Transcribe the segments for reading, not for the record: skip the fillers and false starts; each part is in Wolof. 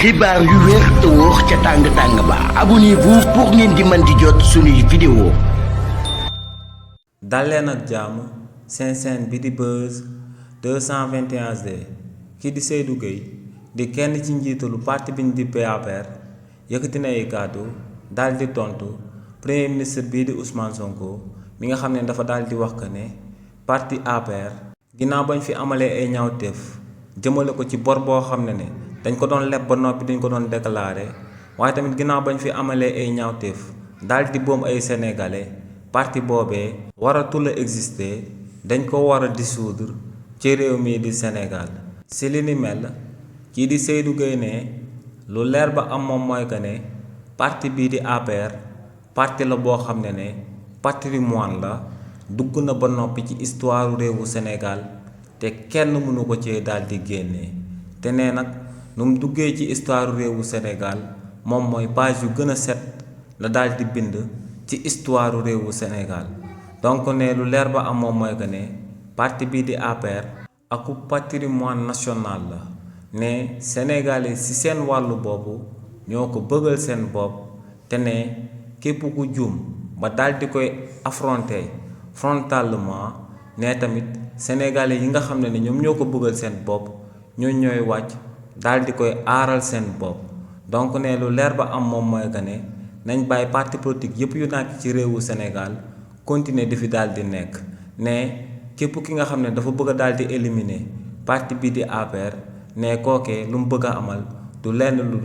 xibaar yu wér te wóor ca tàng ba abonnez-vous pour ngeen di mën di jot suñuy vidéo. dal leen ak jàmm seen chaîne bi di Buzz 221 HD kii di Seydou Gueye di kenn ci njiitalu parti bi ñu di APR yëkkati na ay kàddu daal di tontu premier ministre bii di Ousmane Sonko mi nga xam ne dafa daal di wax que ne parti APR ginnaaw bañ fi amalee ay ñaawteef jëmale ko ci bor boo xam ne dañ ko doon leb ba noppi dañ ko doon déclaré waaye tamit ginnaaw bañ fi amalee ay ñaawteef daal di boom ay sénégalais parti boobee waratul a exister dañ ko war a dissoudre ci réew mii di Sénégal. si li ni mel kii di Seydou Gueye ne lu leer ba am moom mooy que ne parti bii di APR parti la boo xam ne patrimoine la dugg na ba noppi ci histoire réewu Sénégal te kenn mënu ko cee daal di génnee te nee nag nu mu duggee ci histoire réewu Sénégal moom mooy page yu gën a set la daal di bind ci histoire réewu Sénégal. donc ne lu leer ba am moom mooy que ne parti bii di APR aku patrimoine national la ne Sénégalais ci seen wàllu boobu ñoo ko bëggal seen bopp te ne képp ku juum ba daal di koy affronter frontalement ne tamit Sénégalais yi nga xam ne ñoom ñoo ko bëggal seen bopp ñooy wàcc daal di koy aaral seen bopp. donc ne lu leer ba am moom mooy que ne nañ bàyyi parti politique yëpp yu nekk ci réewu Sénégal continuer di fi daal di nekk ne képp ki nga xam ne dafa bëgg a daal di éliminer parti bi di APR ne kookee lu mu bëgg a amal du lenn lu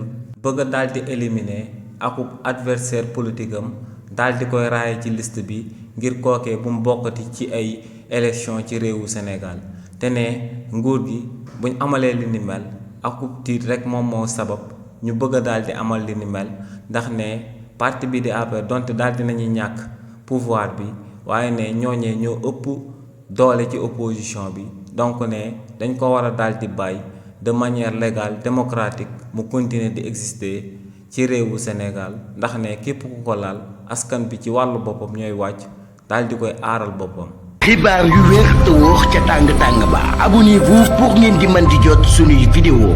bëgg a daal di éliminer akub adversaire politique am daal di koy raaye ci liste bi ngir kookee bu mu bokkati ci ay élection ci réewu Sénégal te ne nguur gi buñ amalee li ni mel akub tiit rek moom moo sabab ñu bëgg a daal di amal li ni mel ndax ne parti bi di APR donte daal di nañuy ñàkk pouvoir bi waaye ne ñooñee ñoo ëpp doole ci opposition bi donc ne dañ ko war a daal di bàyyi de manière légale démocratique mu continuer di exister ci réewu Sénégal ndax ne képp ku ko laal askan bi ci wàllu boppam ñooy wàcc daal di koy aaral boppam. xibaar yu wér te wóor ca tàng ba abonnez-vous pour ngeen di mën di jot suñuy vidéo.